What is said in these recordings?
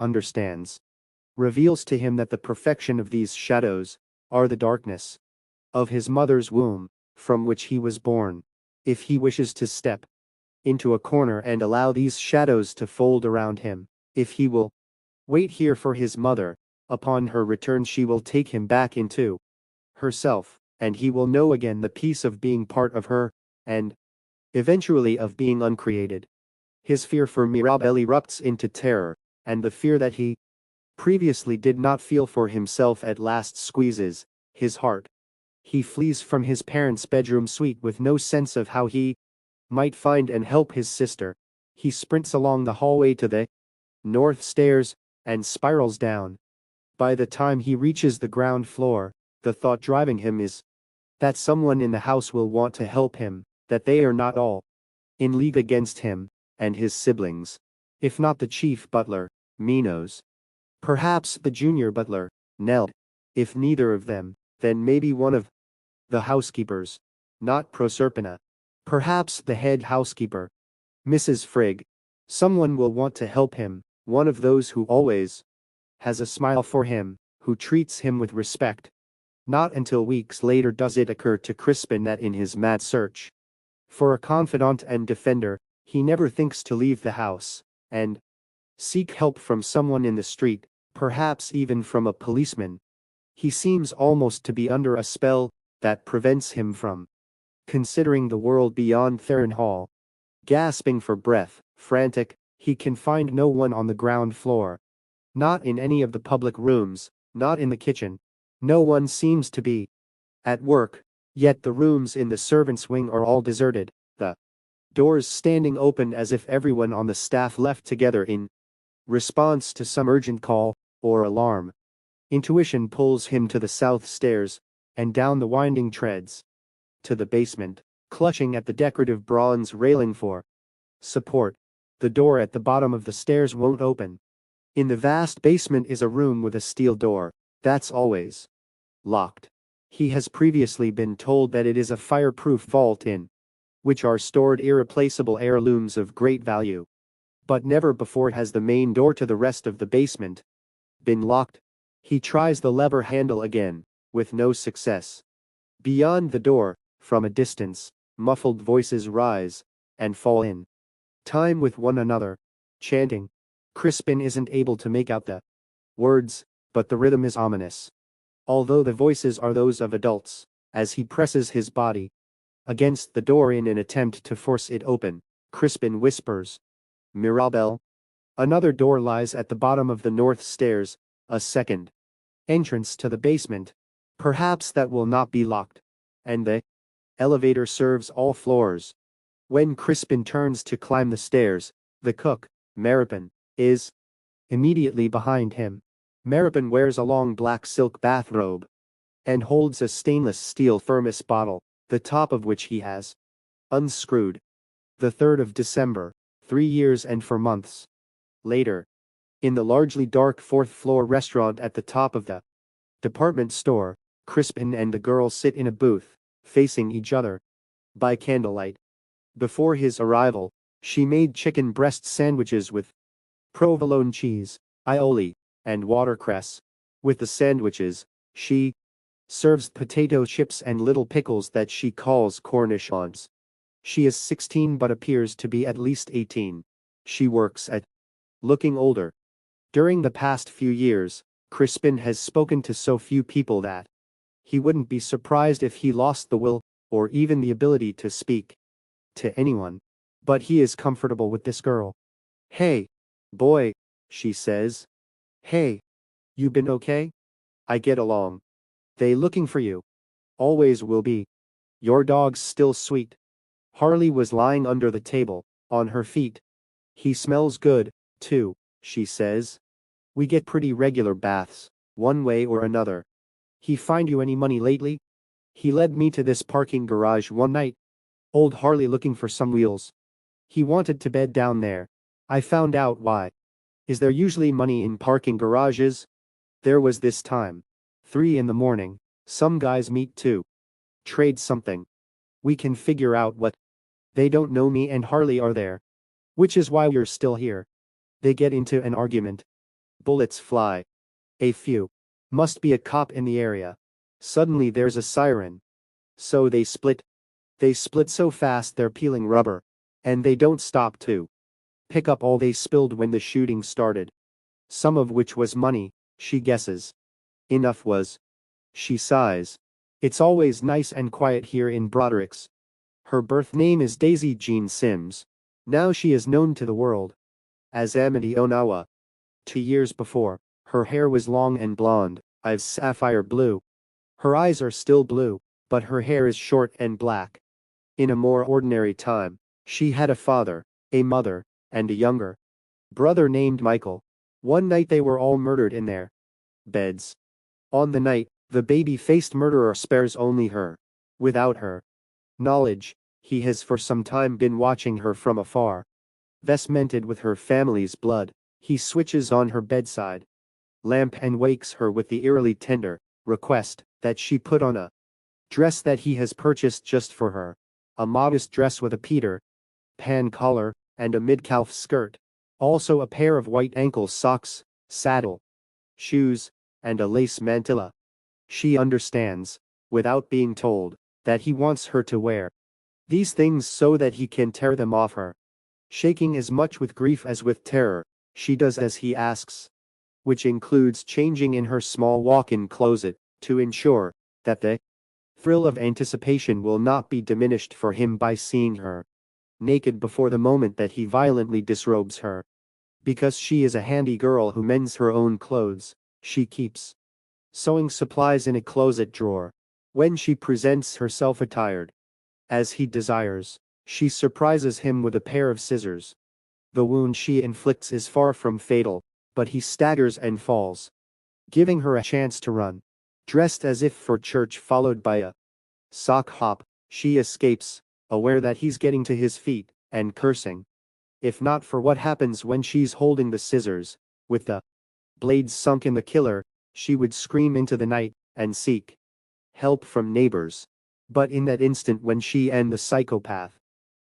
understands. Reveals to him that the perfection of these shadows are the darkness of his mother's womb, from which he was born. If he wishes to step into a corner and allow these shadows to fold around him, if he will wait here for his mother, upon her return she will take him back into herself, and he will know again the peace of being part of her, and eventually of being uncreated. His fear for Mirabelle erupts into terror, and the fear that he previously did not feel for himself at last squeezes his heart. He flees from his parents' bedroom suite with no sense of how he might find and help his sister. He sprints along the hallway to the north stairs and spirals down. By the time he reaches the ground floor, the thought driving him is that someone in the house will want to help him, that they are not all in league against him and his siblings. If not the chief butler, Minos. Perhaps the junior butler, Nell. If neither of them, then maybe one of the housekeepers. Not Proserpina. Perhaps the head housekeeper, Mrs. Frigg. Someone will want to help him, one of those who always has a smile for him, who treats him with respect. Not until weeks later does it occur to Crispin that in his mad search for a confidant and defender, he never thinks to leave the house and seek help from someone in the street, perhaps even from a policeman. He seems almost to be under a spell that prevents him from considering the world beyond Theron Hall. Gasping for breath, frantic, he can find no one on the ground floor. Not in any of the public rooms, not in the kitchen. No one seems to be at work, yet the rooms in the servants' wing are all deserted, the doors standing open as if everyone on the staff left together in response to some urgent call or alarm. Intuition pulls him to the south stairs and down the winding treads to the basement, clutching at the decorative bronze railing for support. The door at the bottom of the stairs won't open. In the vast basement is a room with a steel door that's always locked. He has previously been told that it is a fireproof vault in which are stored irreplaceable heirlooms of great value. But never before has the main door to the rest of the basement been locked. He tries the lever handle again, with no success. Beyond the door, from a distance, muffled voices rise and fall in time with one another, chanting. Crispin isn't able to make out the words, but the rhythm is ominous. Although the voices are those of adults, as he presses his body against the door in an attempt to force it open, Crispin whispers, "Mirabelle." Another door lies at the bottom of the north stairs, a second entrance to the basement. Perhaps that will not be locked. And the elevator serves all floors. When Crispin turns to climb the stairs, the cook, Maripin, is immediately behind him. Maripin wears a long black silk bathrobe and holds a stainless steel thermos bottle, the top of which he has unscrewed. The 3rd of December, 3 years and 4 months later. In the largely dark 4th floor restaurant at the top of the department store, Crispin and the girl sit in a booth, facing each other by candlelight. Before his arrival, she made chicken breast sandwiches with provolone cheese, aioli, and watercress. With the sandwiches, she serves potato chips and little pickles that she calls cornichons. She is 16 but appears to be at least 18. She works at looking older. During the past few years, Crispin has spoken to so few people that he wouldn't be surprised if he lost the will, or even the ability to speak to anyone. But he is comfortable with this girl. "Hey, boy," she says. "Hey. You been okay? I get along. They looking for you. Always will be. Your dog's still sweet." Harley was lying under the table, on her feet. "He smells good, too," she says. "We get pretty regular baths, one way or another. He find you any money lately? He led me to this parking garage one night. Old Harley looking for some wheels. He wanted to bed down there. I found out why. Is there usually money in parking garages? There was this time. 3 in the morning. Some guys meet to trade something. We can figure out what. They don't know me and Harley are there. Which is why we're still here. They get into an argument. Bullets fly. A few. Must be a cop in the area. Suddenly there's a siren. So they split. They split so fast they're peeling rubber. And they don't stop to pick up all they spilled when the shooting started. Some of which was money, she guesses. Enough was. She sighs. It's always nice and quiet here in Broderick's. Her birth name is Daisy Jean Sims. Now she is known to the world as Amity Onawa. 2 years before, her hair was long and blonde, I've sapphire blue. Her eyes are still blue, but her hair is short and black. In a more ordinary time, she had a father, a mother, and a younger brother named Michael. One night they were all murdered in their beds. On the night, the baby-faced murderer spares only her. Without her knowledge, he has for some time been watching her from afar. Vestmented with her family's blood, he switches on her bedside lamp and wakes her with the eerily tender request that she put on a dress that he has purchased just for her. A modest dress with a Peter Pan collar and a mid-calf skirt. Also a pair of white ankle socks, saddle, shoes, and a lace mantilla. She understands, without being told, that he wants her to wear these things so that he can tear them off her. Shaking as much with grief as with terror, she does as he asks, which includes changing in her small walk-in closet, to ensure that the thrill of anticipation will not be diminished for him by seeing her naked before the moment that he violently disrobes her. Because she is a handy girl who mends her own clothes, she keeps sewing supplies in a closet drawer. When she presents herself attired as he desires, she surprises him with a pair of scissors. The wound she inflicts is far from fatal, but he staggers and falls, giving her a chance to run. Dressed as if for church followed by a sock hop, she escapes, aware that he's getting to his feet, and cursing. If not for what happens when she's holding the scissors, with the blades sunk in the killer, she would scream into the night, and seek help from neighbors. But in that instant when she and the psychopath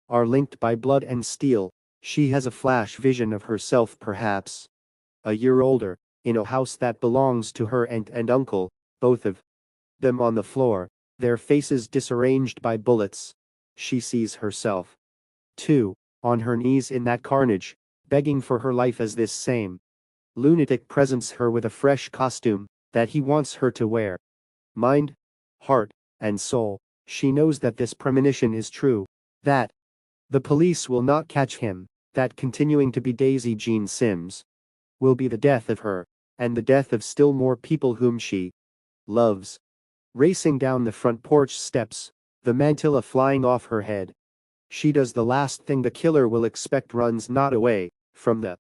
are linked by blood and steel, she has a flash vision of herself perhaps a year older, in a house that belongs to her aunt and uncle, both of them on the floor, their faces disarranged by bullets. She sees herself, too, on her knees in that carnage, begging for her life as this same lunatic presents her with a fresh costume that he wants her to wear. Mind, heart, and soul, she knows that this premonition is true, that the police will not catch him, that continuing to be Daisy Jean Sims will be the death of her, and the death of still more people whom she loves. Racing down the front porch steps, the mantilla flying off her head, she does the last thing the killer will expect, runs not away from the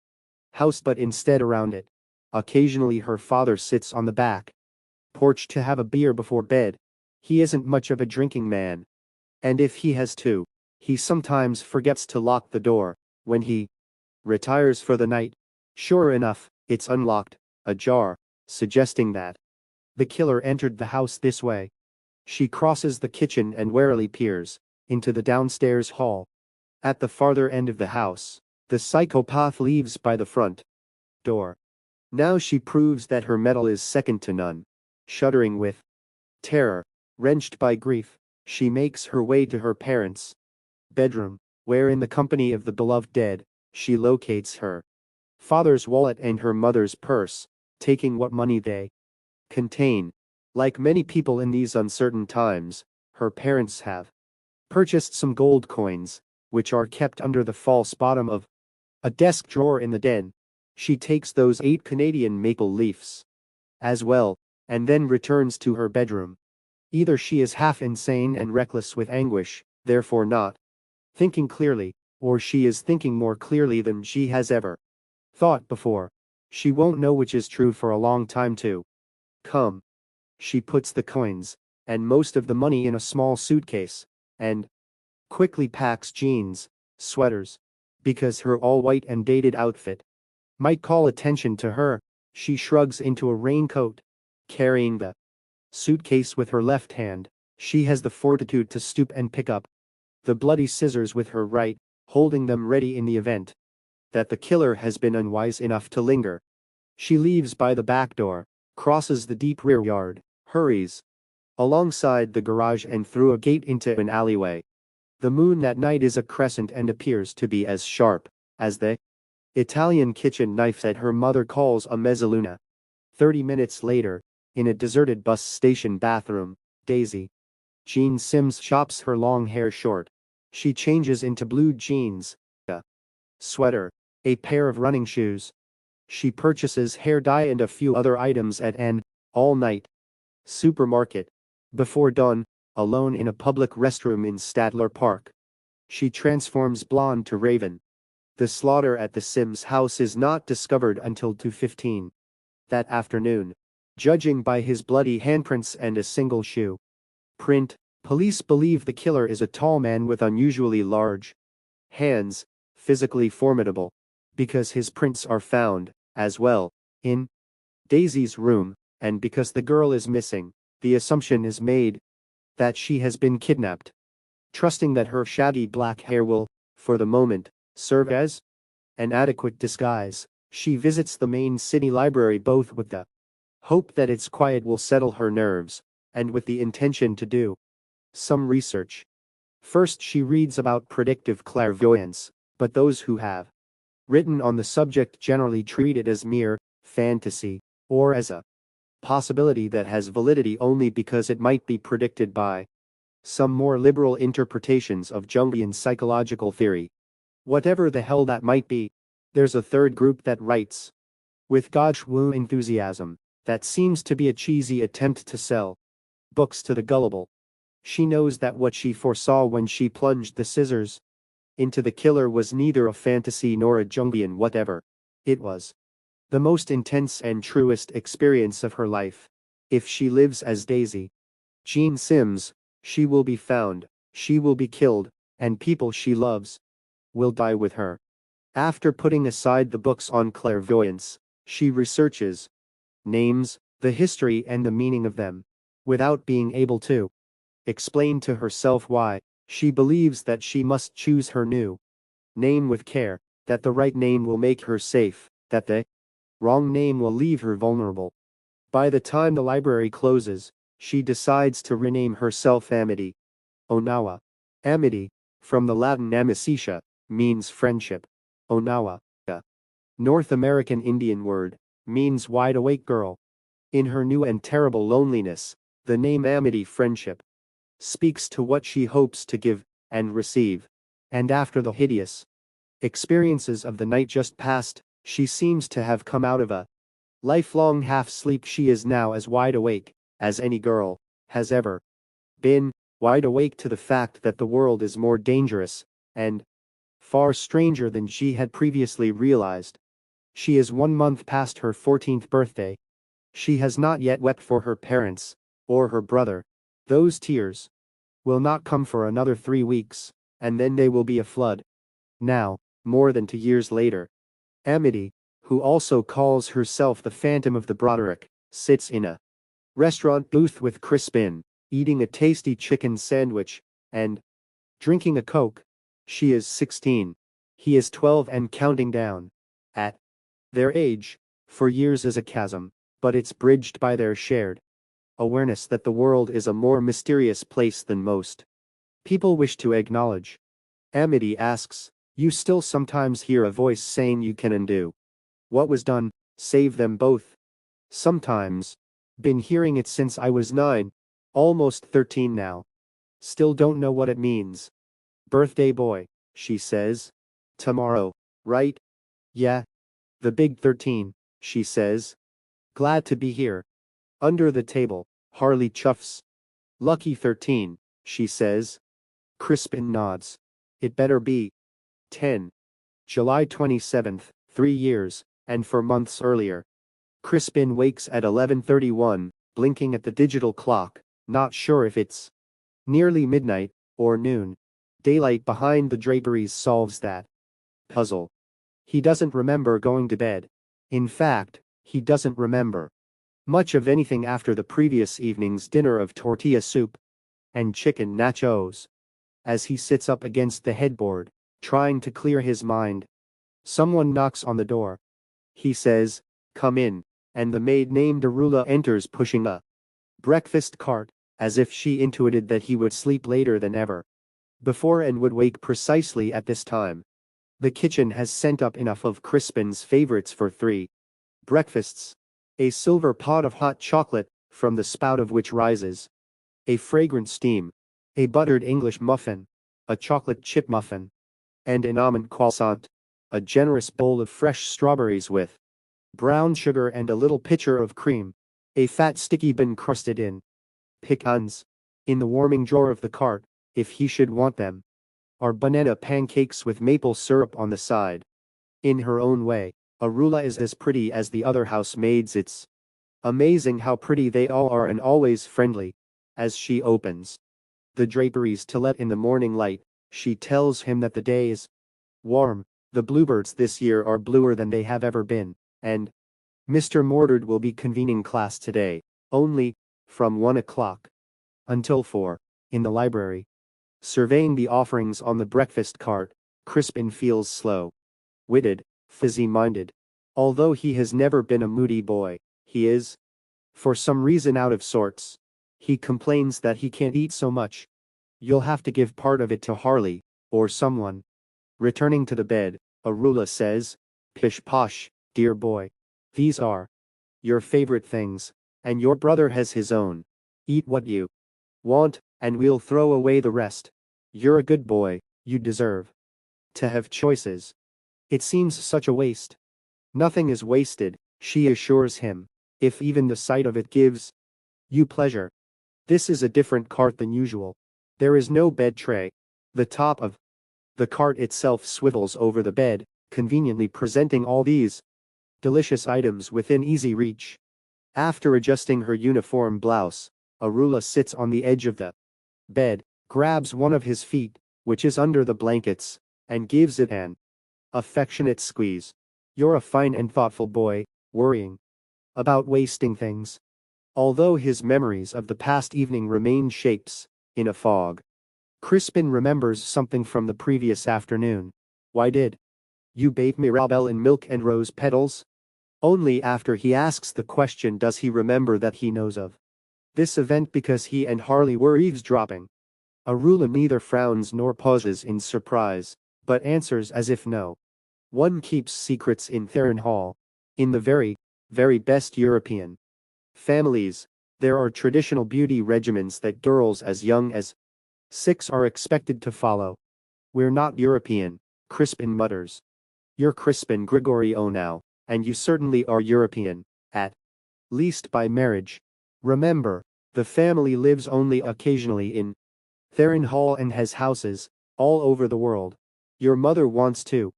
house but instead around it. Occasionally her father sits on the back porch to have a beer before bed. He isn't much of a drinking man. And if he has to, he sometimes forgets to lock the door when he retires for the night. Sure enough, it's unlocked, ajar, suggesting that the killer entered the house this way. She crosses the kitchen and warily peers into the downstairs hall. At the farther end of the house, the psychopath leaves by the front door. Now she proves that her mettle is second to none. Shuddering with terror, wrenched by grief, she makes her way to her parents' bedroom, where in the company of the beloved dead, she locates her father's wallet and her mother's purse, taking what money they contain. Like many people in these uncertain times, her parents have purchased some gold coins, which are kept under the false bottom of a desk drawer in the den. She takes those 8 Canadian maple leafs as well, and then returns to her bedroom. Either she is half insane and reckless with anguish, therefore not thinking clearly, or she is thinking more clearly than she has ever thought before. She won't know which is true for a long time to come. She puts the coins, and most of the money in a small suitcase, and quickly packs jeans, sweaters, because her all-white and dated outfit might call attention to her. She shrugs into a raincoat. Carrying the suitcase with her left hand, she has the fortitude to stoop and pick up the bloody scissors with her right, holding them ready in the event that the killer has been unwise enough to linger She leaves by the back door, crosses the deep rear yard, hurries alongside the garage and through a gate into an alleyway. The moon that night is a crescent and appears to be as sharp as the Italian kitchen knife that her mother calls a mezzaluna. 30 minutes later, in a deserted bus station bathroom, Daisy Jean Sims chops her long hair short. She changes into blue jeans, a sweater, a pair of running shoes. She purchases hair dye and a few other items at an all-night supermarket. Before dawn, alone in a public restroom in Statler Park, she transforms blonde to raven. The slaughter at the Sims house is not discovered until 2:15 that afternoon. Judging by his bloody handprints and a single shoe print, police believe the killer is a tall man with unusually large hands, physically formidable, because his prints are found, as well, in Daisy's room, and because the girl is missing, the assumption is made that she has been kidnapped. Trusting that her shaggy black hair will, for the moment, serve as an adequate disguise, she visits the main city library both with the hope that its quiet will settle her nerves, and with the intention to do some research. First she reads about predictive clairvoyance, but those who have written on the subject generally treat it as mere fantasy, or as a possibility that has validity only because it might be predicted by some more liberal interpretations of Jungian psychological theory. Whatever the hell that might be, there's a third group that writes with gauche woo enthusiasm that seems to be a cheesy attempt to sell books to the gullible. She knows that what she foresaw when she plunged the scissors into the killer was neither a fantasy nor a Jungian whatever. It was the most intense and truest experience of her life. If she lives as Daisy Jean Sims, she will be found, she will be killed, and people she loves will die with her. After putting aside the books on clairvoyance, she researches names, the history and the meaning of them, without being able to explain to herself why. She believes that she must choose her new name with care, that the right name will make her safe, that the wrong name will leave her vulnerable. By the time the library closes, she decides to rename herself Amity Onawa. Amity, from the Latin amicitia, means friendship. Onawa, a North American Indian word, means wide-awake girl. In her new and terrible loneliness, the name Amity Friendship speaks to what she hopes to give and receive. And after the hideous experiences of the night just past, she seems to have come out of a lifelong half-sleep. She is now as wide awake as any girl has ever been, wide awake to the fact that the world is more dangerous and far stranger than she had previously realized. She is 1 month past her 14th birthday. She has not yet wept for her parents or her brother. Those tears will not come for another 3 weeks, and then they will be a flood. Now, more than 2 years later, Amity, who also calls herself the Phantom of the Broderick, sits in a restaurant booth with Crispin, eating a tasty chicken sandwich and drinking a Coke. She is 16. He is 12 and counting down. At their age, for years is a chasm, but it's bridged by their shared awareness that the world is a more mysterious place than most people wish to acknowledge. Amity asks, "You still sometimes hear a voice saying you can undo what was done, save them both?" "Sometimes. Been hearing it since I was 9. Almost 13 now. Still don't know what it means." "Birthday boy," she says. "Tomorrow, right?" "Yeah. The big 13, she says. "Glad to be here." Under the table, Harley chuffs. "Lucky 13, she says. Crispin nods. "It better be 10. July 27th, 3 years, and 4 months earlier. Crispin wakes at 11:31, blinking at the digital clock, not sure if it's nearly midnight or noon. Daylight behind the draperies solves that puzzle. He doesn't remember going to bed. In fact, he doesn't remember much of anything after the previous evening's dinner of tortilla soup and chicken nachos. As he sits up against the headboard, trying to clear his mind, someone knocks on the door. He says, "Come in," and the maid named Arula enters pushing a breakfast cart, as if she intuited that he would sleep later than ever before and would wake precisely at this time. The kitchen has sent up enough of Crispin's favorites for 3 breakfasts. A silver pot of hot chocolate, from the spout of which rises a fragrant steam, a buttered English muffin, a chocolate chip muffin, and an almond croissant, a generous bowl of fresh strawberries with brown sugar and a little pitcher of cream, a fat sticky bun crusted in pecans. In the warming drawer of the cart, if he should want them, are banana pancakes with maple syrup on the side. In her own way, Arula is as pretty as the other housemaids. It's amazing how pretty they all are and always friendly. As she opens the draperies to let in the morning light, she tells him that the day is warm, the bluebirds this year are bluer than they have ever been, and Mr. Mordred will be convening class today, only from 1 o'clock until 4, in the library. Surveying the offerings on the breakfast cart, Crispin feels slow-witted, fizzy-minded. Although he has never been a moody boy, he is, for some reason, out of sorts. He complains that he can't eat so much. "You'll have to give part of it to Harley, or someone." Returning to the bed, Arula says, "Pish posh, dear boy. These are your favorite things, and your brother has his own. Eat what you want, and we'll throw away the rest. You're a good boy, you deserve to have choices." It seems such a waste. "Nothing is wasted," she assures him, "if even the sight of it gives you pleasure." This is a different cart than usual. There is no bed tray. The top of the cart itself swivels over the bed, conveniently presenting all these delicious items within easy reach. After adjusting her uniform blouse, Arula sits on the edge of the bed, grabs one of his feet, which is under the blankets, and gives it an affectionate squeeze. "You're a fine and thoughtful boy, worrying about wasting things." Although his memories of the past evening remain shapes in a fog, Crispin remembers something from the previous afternoon. "Why did you bathe Mirabelle in milk and rose petals?" Only after he asks the question does he remember that he knows of this event because he and Harley were eavesdropping. Arula neither frowns nor pauses in surprise, but answers as if no one keeps secrets in Theron Hall. In the very, very best European families, there are traditional beauty regimens that girls as young as 6 are expected to follow. "We're not European," Crispin mutters. "You're Crispin Gregorio now, and you certainly are European, at least by marriage. Remember, the family lives only occasionally in Theron Hall and has houses all over the world. Your mother wants to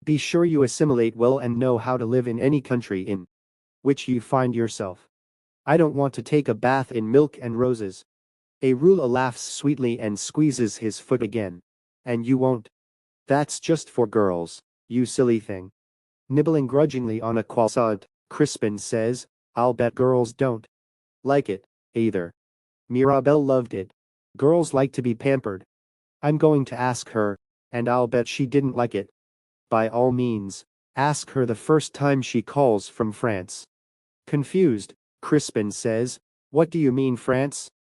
be sure you assimilate well and know how to live in any country in which you find yourself. I don't want to take a bath in milk and roses." Arula laughs sweetly and squeezes his foot again. "And you won't? That's just for girls, you silly thing." Nibbling grudgingly on a croissant, Crispin says, "I'll bet girls don't like it, either. Mirabelle loved it. Girls like to be pampered. I'm going to ask her, and I'll bet she didn't like it." "By all means, ask her the first time she calls from France." Confused, Crispin says, "What do you mean, France?"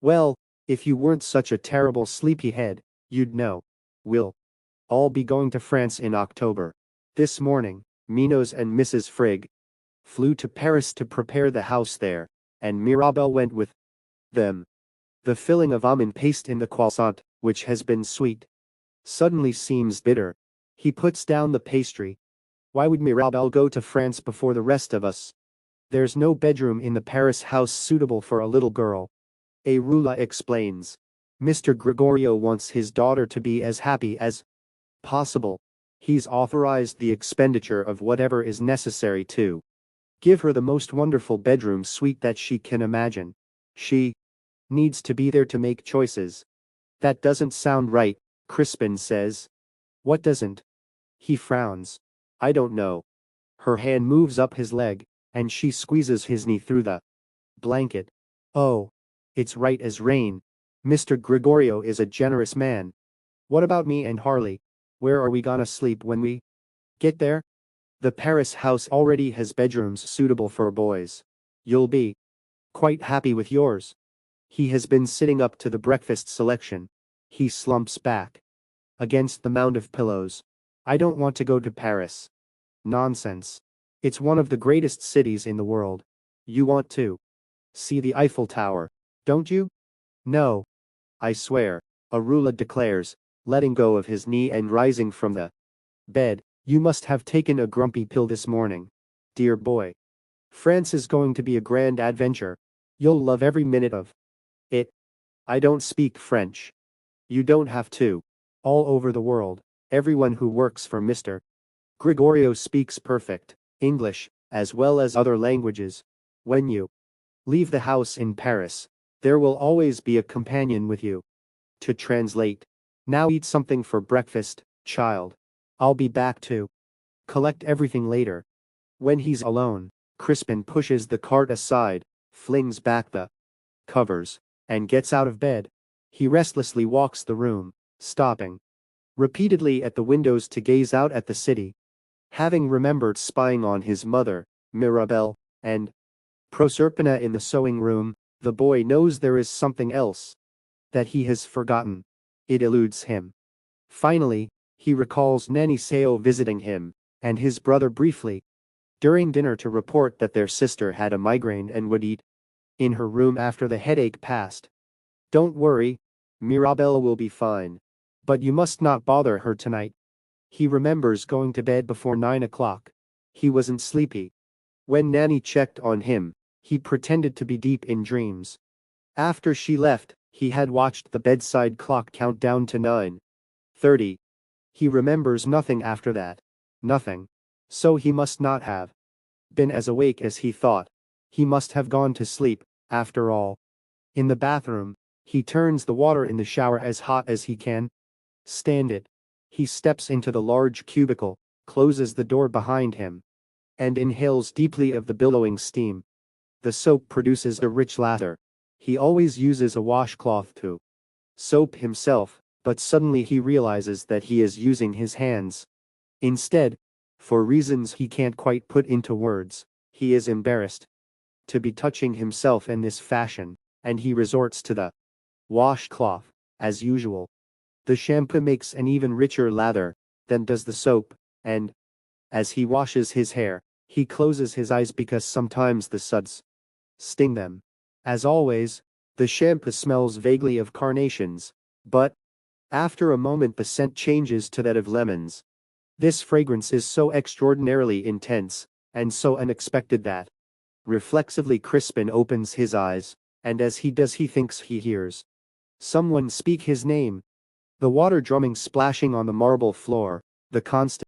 "Well, if you weren't such a terrible sleepyhead, you'd know. We'll all be going to France in October. This morning, Minos and Mrs. Frigg flew to Paris to prepare the house there, and Mirabelle went with them." The filling of almond paste in the croissant, which has been sweet, suddenly seems bitter. He puts down the pastry. "Why would Mirabelle go to France before the rest of us? There's no bedroom in the Paris house suitable for a little girl." Arula explains. "Mr. Gregorio wants his daughter to be as happy as possible. He's authorized the expenditure of whatever is necessary to give her the most wonderful bedroom suite that she can imagine. She needs to be there to make choices." "That doesn't sound right," Crispin says. "What doesn't?" He frowns. "I don't know." Her hand moves up his leg, and she squeezes his knee through the blanket. "Oh. It's right as rain. Mr. Gregorio is a generous man. What about me and Harley? Where are we gonna sleep when we get there?" The Paris house already has bedrooms suitable for boys. You'll be quite happy with yours. He has been sitting up to the breakfast selection. He slumps back against the mound of pillows. I don't want to go to Paris. Nonsense. It's one of the greatest cities in the world. You want to see the Eiffel Tower, don't you? No. I swear, Arula declares, letting go of his knee and rising from the bed. You must have taken a grumpy pill this morning. Dear boy. France is going to be a grand adventure. You'll love every minute of it. I don't speak French. You don't have to. All over the world, everyone who works for Mr. Gregorio speaks perfect English, as well as other languages. When you leave the house in Paris, there will always be a companion with you to translate. Now eat something for breakfast, child. I'll be back to collect everything later. When he's alone, Crispin pushes the cart aside, flings back the covers, and gets out of bed. He restlessly walks the room, stopping repeatedly at the windows to gaze out at the city. Having remembered spying on his mother, Mirabelle, and Proserpina in the sewing room, the boy knows there is something else that he has forgotten. It eludes him. Finally, he recalls Nanny Seo visiting him and his brother briefly during dinner to report that their sister had a migraine and would eat in her room after the headache passed. Don't worry, Mirabelle will be fine. But you must not bother her tonight. He remembers going to bed before 9 o'clock. He wasn't sleepy. When Nanny checked on him, he pretended to be deep in dreams. After she left, he had watched the bedside clock count down to 9:30. He remembers nothing after that. Nothing. So he must not have been as awake as he thought. He must have gone to sleep, after all. In the bathroom, he turns the water in the shower as hot as he can stand it. He steps into the large cubicle, closes the door behind him, and inhales deeply of the billowing steam. The soap produces a rich lather. He always uses a washcloth to soap himself, but suddenly he realizes that he is using his hands instead. For reasons he can't quite put into words, he is embarrassed to be touching himself in this fashion, and he resorts to the washcloth, as usual. The shampoo makes an even richer lather than does the soap, and as he washes his hair, he closes his eyes because sometimes the suds sting them. As always, the shampoo smells vaguely of carnations, but after a moment the scent changes to that of lemons. This fragrance is so extraordinarily intense, and so unexpected that reflexively Crispin opens his eyes, and as he does he thinks he hears someone speak his name. The water drumming splashing on the marble floor, the constant